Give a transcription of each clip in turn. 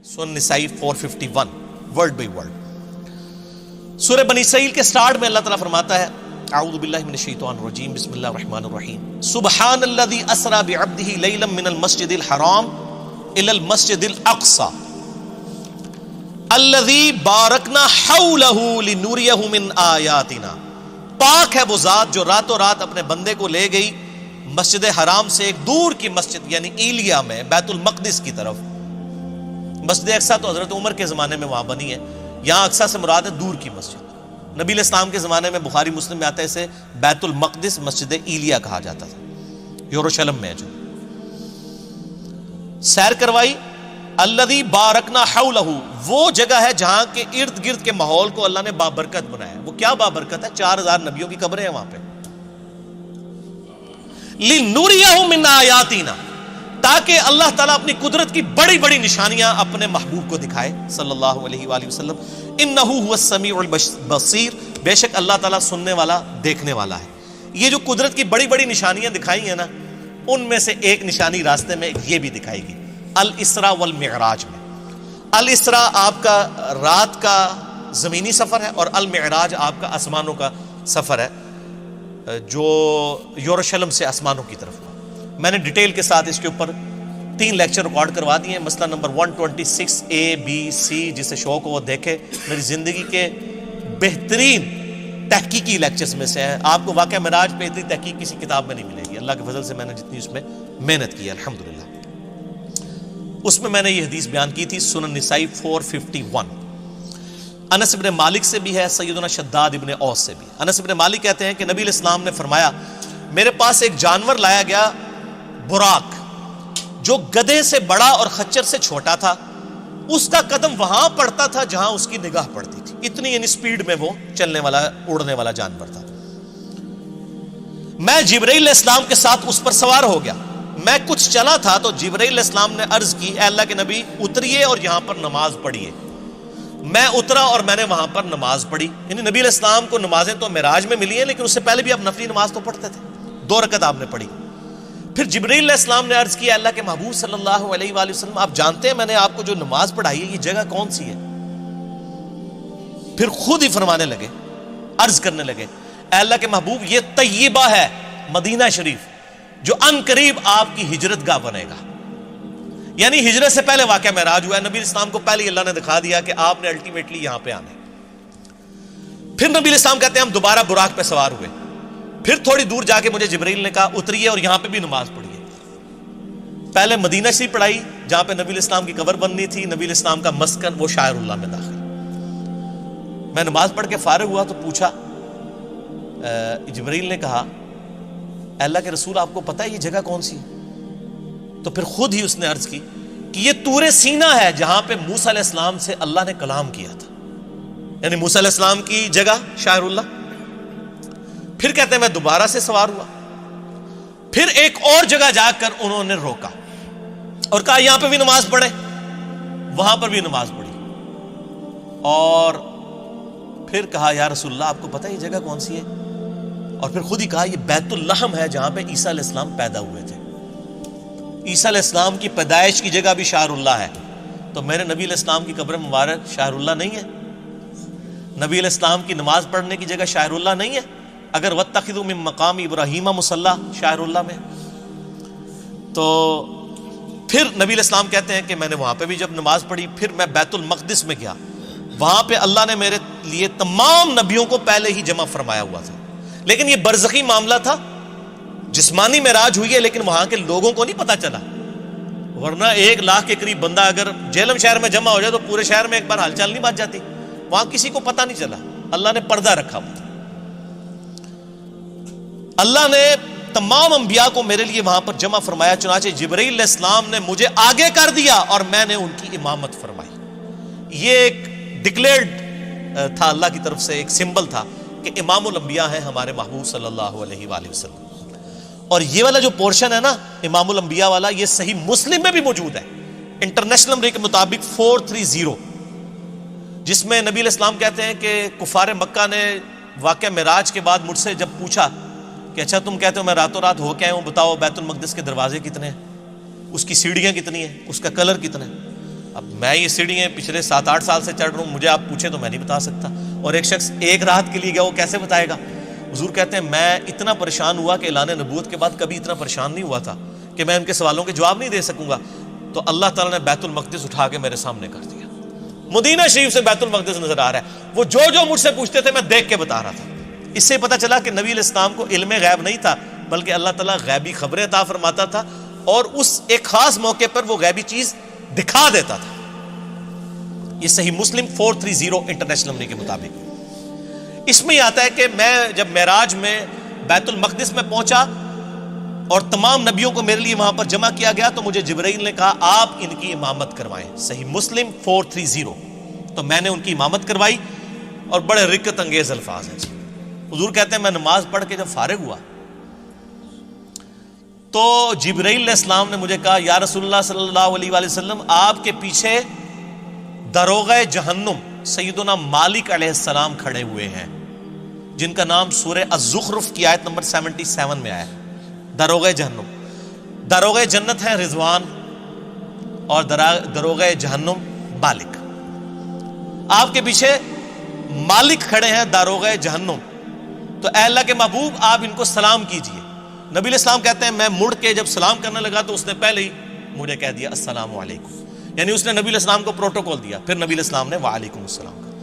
سورہ نسائی 451 word by word. سورہ بنی اسرائیل کے سٹارٹ میں اللہ تعالیٰ فرماتا ہے اعوذ باللہ من الشیطان الرجیم بسم اللہ الرحمن الرحیم سبحان الذی اسری بعبدہ لیلا من المسجد الحرام الی المسجد الاقصی الذی بارکنا حولہ لنریہ من آیاتنا. پاک ہے وہ ذات جو راتوں رات اپنے بندے کو لے گئی مسجد حرام سے ایک دور کی مسجد یعنی ایلیا میں بیت المقدس کی طرف. مسجد اقصی تو حضرت عمر کے زمانے میں وہاں بنی ہے, یہاں اقصی سے مراد ہے دور کی مسجد. نبی علیہ السلام کے زمانے میں بخاری مسلم میں آتا ہے اسے بیت المقدس مسجد ایلیا کہا جاتا تھا, یروشلم میں جو سیر کروائی. الذی بارکنا حولہ, وہ جگہ ہے جہاں کے ارد گرد کے ماحول کو اللہ نے بابرکت بنایا. وہ کیا بابرکت ہے؟ 4000 نبیوں کی قبریں ہیں وہاں پہ. لِنُرِيَهُ مِنْ آیَاتِنَا, تاکہ اللہ تعالیٰ اپنی قدرت کی بڑی بڑی نشانیاں اپنے محبوب کو دکھائے صلی اللہ علیہ وآلہ وسلم. اِنَّهُ هُوَ السَّمِيعُ الْبَصِيرُ, بے شک اللہ تعالیٰ سننے والا دیکھنے والا ہے. یہ جو قدرت کی بڑی بڑی نشانیاں دکھائی ہیں نا, ان میں سے ایک نشانی راستے میں یہ بھی دکھائی گی الاسراء والمعراج میں. الاسراء آپ کا رات کا زمینی سفر ہے اور المعراج آپ کا آسمانوں کا سفر ہے جو یروشلم سے آسمانوں کی طرف. میں نے ڈیٹیل کے ساتھ اس کے اوپر 3 لیکچر ریکارڈ کروا دیے ہیں. مسئلہ نمبر 126 A B C, جسے شوق ہو وہ دیکھے. میری زندگی کے بہترین تحقیقی لیکچرز میں سے ہیں. آپ کو واقعہ معراج پہ اتنی تحقیق کسی کتاب میں نہیں ملے گی. اللہ کے فضل سے میں نے جتنی اس میں محنت کی الحمدللہ. اس میں نے یہ حدیث بیان کی تھی سنن نسائی 451. انس بن مالک سے بھی ہے, سیدنا شداد ابن اوس سے بھی. انس بن مالک کہتے ہیں کہ نبی علیہ السلام نے فرمایا میرے پاس ایک جانور لایا گیا براق, جو گدھے سے بڑا اور خچر سے چھوٹا تھا. اس کا قدم وہاں پڑتا تھا جہاں اس کی نگاہ پڑتی تھی. اتنی یعنی سپیڈ میں وہ چلنے والا اڑنے والا جانور تھا. میں جبرائیل علیہ السلام کے ساتھ اس پر سوار ہو گیا. میں کچھ چلا تھا تو جبرائیل علیہ السلام نے عرض کی اے اللہ کے نبی اتریے اور یہاں پر نماز پڑھیے. میں اترا اور میں نے وہاں پر نماز پڑھی. یعنی نبی علیہ السلام کو نمازیں تو معراج میں ملی ہیں, لیکن اس سے پہلے بھی آپ نفلی نماز تو پڑھتے تھے. 2 رکعت آپ نے پڑھی. پھر جبرائیل علیہ السلام نے عرض کیا اللہ کے محبوب صلی اللہ علیہ وآلہ وسلم آپ جانتے ہیں میں نے آپ کو جو نماز پڑھائی ہے یہ جگہ کون سی ہے؟ پھر خود ہی فرمانے لگے, عرض کرنے لگے اے اللہ کے محبوب یہ طیبہ ہے, مدینہ شریف, جو ان قریب آپ کی ہجرت گاہ بنے گا. یعنی ہجرت سے پہلے واقعہ معراج ہوا ہے. نبی اسلام کو پہلے اللہ نے دکھا دیا کہ آپ نے الٹیمیٹلی یہاں پہ آنا ہے. پھر نبی اسلام کہتے ہیں ہم دوبارہ براق پہ سوار ہوئے. پھر تھوڑی دور جا کے مجھے جبرائیل نے کہا اتریے اور یہاں پہ بھی نماز پڑھیے. پہلے مدینہ شریف پڑھائی جہاں پہ نبی اسلام کی قبر بننی تھی. نبی اسلام کا مسکن وہ شاعر اللہ میں داخل. میں نماز پڑھ کے فارغ ہوا تو پوچھا, جبرائیل نے کہا اللہ کے رسول آپ کو پتہ ہے یہ جگہ کون سی ہے؟ تو پھر خود ہی اس نے عرض کی کہ یہ طور سینا ہے جہاں پہ موسیٰ علیہ السلام سے اللہ نے کلام کیا تھا. یعنی موسیٰ علیہ السلام کی جگہ شاعر اللہ. پھر کہتے ہیں میں دوبارہ سے سوار ہوا. پھر ایک اور جگہ جا کر انہوں نے روکا اور کہا یہاں پہ بھی نماز پڑھے. وہاں پر بھی نماز پڑھی اور پھر کہا یا رسول اللہ آپ کو پتہ ہے یہ جگہ کون سی ہے؟ اور پھر خود ہی کہا یہ بیت اللحم ہے جہاں پہ عیسیٰ علیہ السلام پیدا ہوئے تھے. عیسیٰ علیہ السلام کی پیدائش کی جگہ بھی شاعر اللہ ہے. تو میرے نبی علیہ السلام کی قبر مبارک شاعر اللہ نہیں ہے؟ نبی علیہ السلام کی نماز پڑھنے کی جگہ شاعر اللہ نہیں ہے؟ اگر واتخذوا من مقام ابراہیم مصلی شاعر اللہ میں. تو پھر نبی علیہ السلام کہتے ہیں کہ میں نے وہاں پہ بھی جب نماز پڑھی پھر میں بیت المقدس میں گیا. وہاں پہ اللہ نے میرے لیے تمام نبیوں کو پہلے ہی جمع فرمایا ہوا تھا. لیکن یہ برزخی معاملہ تھا, جسمانی معراج ہوئی ہے لیکن وہاں کے لوگوں کو نہیں پتا چلا. ورنہ 1 لاکھ کے قریب بندہ اگر جہلم شہر میں جمع ہو جائے تو پورے شہر میں ایک بار ہلچل نہیں مچ جاتی. وہاں کسی کو پتا نہیں چلا, اللہ نے پردہ رکھا ہوا. اللہ نے تمام انبیاء کو میرے لیے وہاں پر جمع فرمایا. چنانچہ جبرائیل علیہ السلام نے مجھے آگے کر دیا اور میں نے ان کی امامت فرمائی. یہ ایک ڈکلیئرڈ تھا اللہ کی طرف سے, ایک سمبل تھا کہ امام الانبیاء ہیں ہمارے محبوب صلی اللہ علیہ وآلہ وسلم. اور یہ والا جو پورشن ہے نا امام الانبیاء والا, یہ صحیح مسلم میں بھی موجود ہے انٹرنیشنل نمبر کے مطابق 430, جس میں نبی علیہ السلام کہتے ہیں کہ کفار مکہ نے واقعہ معراج کے بعد مجھ سے جب پوچھا کہ اچھا تم کہتے ہو میں راتوں رات ہو کے آیا ہوں, بتاؤ بیت المقدس کے دروازے کتنے ہیں, اس کی سیڑھیاں کتنی ہیں, اس کا کلر کتنا ہے؟ اب میں یہ سیڑھیاں پچھلے 7-8 سال سے چڑھ رہا ہوں، مجھے آپ پوچھیں تو میں نہیں بتا سکتا، اور ایک شخص ایک رات کے لیے گیا، وہ کیسے بتائے گا؟ حضور کہتے ہیں میں اتنا پریشان ہوا کہ اعلان نبوت کے بعد کبھی اتنا پریشان نہیں ہوا تھا کہ میں ان کے سوالوں کے جواب نہیں دے سکوں گا. تو اللہ تعالیٰ نے بیت المقدس اٹھا کے میرے سامنے کر دیا. مدینہ شریف سے بیت المقدس نظر آ رہا ہے. وہ جو مجھ سے پوچھتے تھے میں دیکھ کے بتا رہا تھا. اس سے پتہ چلا کہ نبی علیہ السلام کو علم غیب نہیں تھا، بلکہ اللہ تعالیٰ غیبی خبریں عطا فرماتا تھا، اور اس ایک خاص موقع پر وہ غیبی چیز دکھا دیتا تھا. یہ صحیح مسلم 430 انٹرنیشنل نمبر کے مطابق. اس میں یہ آتا ہے کہ میں جب معراج میں بیت المقدس میں پہنچا اور تمام نبیوں کو میرے لیے وہاں پر جمع کیا گیا، تو مجھے جبرائیل نے کہا آپ ان کی امامت کروائیں. صحیح مسلم 430. تو میں نے ان کی امامت کروائی، اور بڑے رکت انگیز الفاظ ہیں. حضور کہتے ہیں میں نماز پڑھ کے جب فارغ ہوا تو جبرائیل علیہ السلام نے مجھے کہا یا رسول اللہ صلی اللہ علیہ وآلہ وسلم، آپ کے پیچھے داروغہ جہنم سیدنا مالک علیہ السلام کھڑے ہوئے ہیں، جن کا نام سورہ الزخرف کی آیت نمبر 77 میں آیا ہے. داروغہ جہنم، داروغہ جنت ہیں رضوان، اور داروغہ جہنم مالک. آپ کے پیچھے مالک کھڑے ہیں داروغہ جہنم، تو اے اللہ کے محبوب آپ ان کو سلام کیجئے. نبی علیہ السلام کہتے ہیں میں مڑ کے جب سلام کرنے لگا تو اس نے پہلے ہی مجھے کہہ دیا السلام علیکم، یعنی اس نے نبی علیہ السلام کو پروٹوکول دیا. پھر نبی علیہ السلام نے وعلیکم السلام کہا.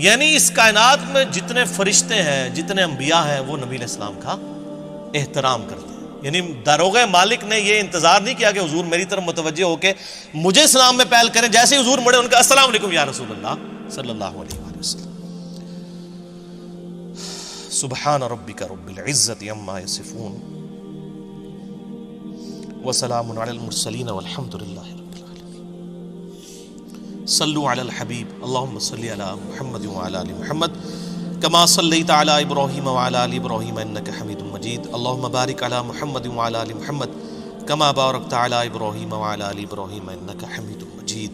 یعنی اس کائنات میں جتنے فرشتے ہیں، جتنے انبیاء ہیں، وہ نبی علیہ السلام کا احترام کرتے ہیں. یعنی داروغہ مالک نے یہ انتظار نہیں کیا کہ حضور میری طرف متوجہ ہو کے مجھے سلام میں پہل کریں. جیسے حضور مڑے ان کا السلام علیکم یا رسول اللہ صلی اللہ علیہ وآلہ وسلم. سبحان ربک رب العزت عما یصفون وسلام علی المرسلین والحمد للہ رب العالمین. صلوا علی الحبیب اللہم صلی علی محمد وعلی آل محمد کما صلیت علی ابراہیم وعلی آل ابراہیم انک حمید مجید. اللہم بارک علی محمد وعلی آل محمد کما بارکت علی ابراہیم وعلی آل ابراہیم انک حمید مجید.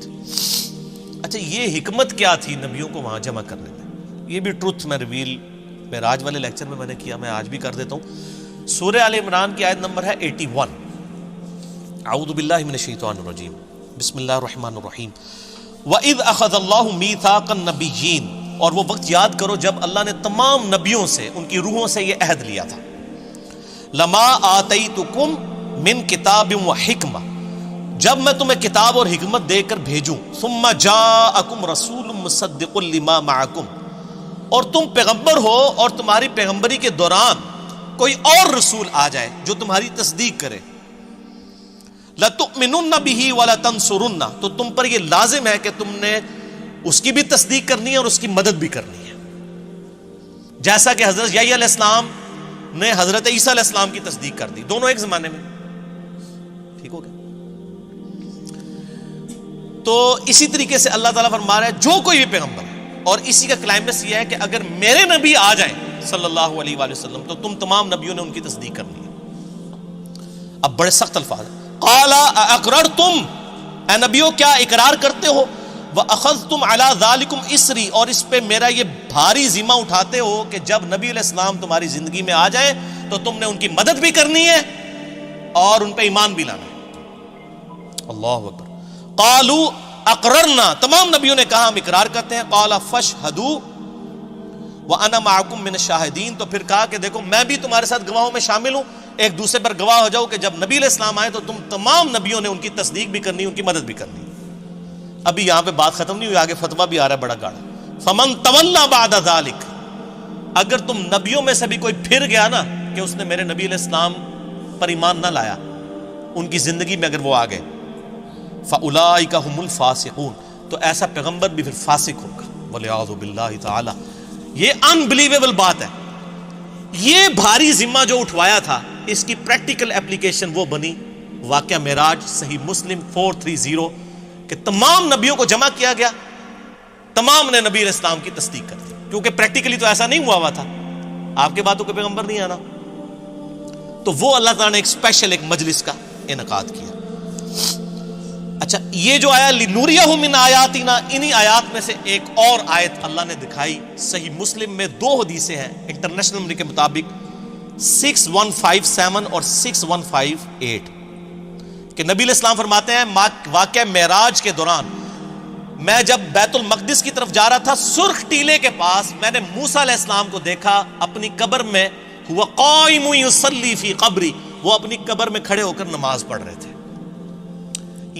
اچھا، یہ حکمت کیا تھی نبیوں کو وہاں جمع کرنے میں؟ یہ بھی ٹروتھ میں ریویل معراج والے لیکچر میں نے کیا، میں آج بھی کر دیتا ہوں. سورہ آل عمران کی آیت نمبر ہے 81. اعوذ باللہ من الشیطان الرجیم، بسم اللہ الرحمن الرحیم. وَإِذْ أَخَذَ اللَّهُ مِيثَاقَ النَّبِيِّينَ، اور وہ وقت یاد کرو جب اللہ نے تمام نبیوں سے، ان کی روحوں سے یہ عہد لیا تھا. لَمَا آتَيْتُكُم مِّن كِتَابٍ وَحِكْمَةٍ، جب میں تمہیں کتاب اور حکمت دے کر بھیجوں. ثُمَّ جَاءَكُمْ رَسُولٌ مُصَدِّقٌ لِمَا مَعَكُمْ، اور تم پیغمبر ہو اور تمہاری پیغمبری کے دوران کوئی اور رسول آ جائے جو تمہاری تصدیق کرے. لَتُؤْمِنُنَّ بِهِ وَلَتَنْصُرُنَّ، تو تم پر یہ لازم ہے کہ تم نے اس کی بھی تصدیق کرنی ہے اور اس کی مدد بھی کرنی ہے. جیسا کہ حضرت یحییٰ علیہ السلام نے حضرت عیسیٰ علیہ السلام کی تصدیق کر دی، دونوں ایک زمانے میں. ٹھیک ہو گیا؟ تو اسی طریقے سے اللہ تعالیٰ فرما رہا ہے جو کوئی بھی پیغمبر ہے، اور اسی کا کلائمیکس یہ ہے کہ اگر میرے نبی آ جائیں صلی اللہ علیہ وآلہ وسلم تو تم تمام نبیوں نے ان کی تصدیق کرنی ہے. اب بڑے سخت الفاظ ہیں. قال اقررتم، اے نبیوں کیا اقرار کرتے ہو؟ واخذتم علی ذالکم اسری، اور اس پہ میرا یہ بھاری ذمہ اٹھاتے ہو کہ جب نبی علیہ السلام تمہاری زندگی میں آ جائیں تو تم نے ان کی مدد بھی کرنی ہے اور ان پہ ایمان بھی لانا ہے. اللہ اکبر. قالوا اقررنا، تمام نبیوں نے کہا ہم اقرار کرتے ہیں. قال فاشهدوا وانا معكم من الشاهدين، تو پھر کہا کہ دیکھو میں بھی تمہارے ساتھ گواہوں میں شامل ہوں، ایک دوسرے پر گواہ ہو جاؤ کہ جب نبی علیہ السلام آئے تو تم تمام نبیوں نے ان کی تصدیق بھی کرنی، ان کی مدد بھی کرنی. ابھی یہاں پہ بات ختم نہیں ہوئی، آگے فتویٰ بھی آ رہا ہے بڑا گاڑا. فمن تولى بعد ذلك، اگر تم نبیوں میں سے بھی کوئی پھر گیا نا کہ اس نے میرے نبی علیہ السلام پر ایمان نہ لایا، ان کی زندگی میں اگر وہ آ گئے، فاولئک هم الفاسقون، تو ایسا پیغمبر بھی پھر فاسق ہوگا. والعیاذ باللہ تعالی. یہ انبلیویبل بات ہے. یہ بھاری ذمہ جو اٹھوایا تھا، اس کی پریکٹیکل اپلیکیشن وہ بنی واقعہ معراج. صحیح مسلم 430 کہ تمام نبیوں کو جمع کیا گیا، تمام نے نبی علیہ السلام کی تصدیق کر دی، کیونکہ پریکٹیکلی تو ایسا نہیں ہوا تھا، آپ کے بعد تو کوئی پیغمبر نہیں آنا. تو وہ اللہ تعالیٰ نے ایک اسپیشل ایک مجلس کا انعقاد کیا. اچھا، یہ جو آیا لنوریہ من آیاتنا، انہی آیات میں سے ایک اور آیت اللہ نے دکھائی. صحیح مسلم میں 2 حدیثیں ہیں انٹرنیشنل نمبر کے مطابق 6157 اور 6158 کہ نبی علیہ السلام فرماتے ہیں واقعہ معراج کے دوران میں جب بیت المقدس کی طرف جا رہا تھا، سرخ ٹیلے کے پاس میں نے موسیٰ علیہ السلام کو دیکھا اپنی قبر میں، ہوا قائم یصلی فی قبری، وہ اپنی قبر میں کھڑے ہو کر نماز پڑھ رہے تھے۔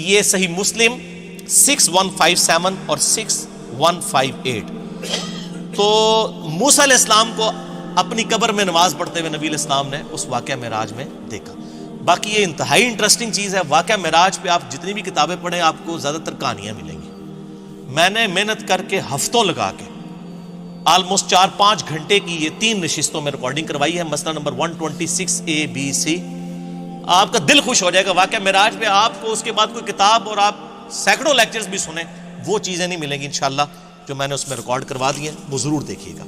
یہ صحیح مسلم 6157 اور 6158۔ تو موسیٰ علیہ السلام کو اپنی قبر میں نماز پڑھتے ہوئے نبی علیہ السلام نے اس واقعہ معراج میں دیکھا۔ باقی یہ انتہائی انٹرسٹنگ چیز ہے، واقعہ معراج پہ آپ جتنی بھی کتابیں پڑھیں آپ کو زیادہ تر کہانیاں ملیں گی۔ میں نے محنت کر کے ہفتوں لگا کے آلموسٹ 4-5 گھنٹے کی یہ 3 نشستوں میں ریکارڈنگ کروائی ہے، مسئلہ نمبر 126 ABC۔ آپ کا دل خوش ہو جائے گا۔ واقعہ معراج پہ آپ کو اس کے بعد کوئی کتاب اور آپ سینکڑوں لیکچرز بھی سنیں، وہ چیزیں نہیں ملیں گی انشاءاللہ جو میں نے اس میں ریکارڈ کروا دی ہیں، وہ ضرور دیکھیے گا۔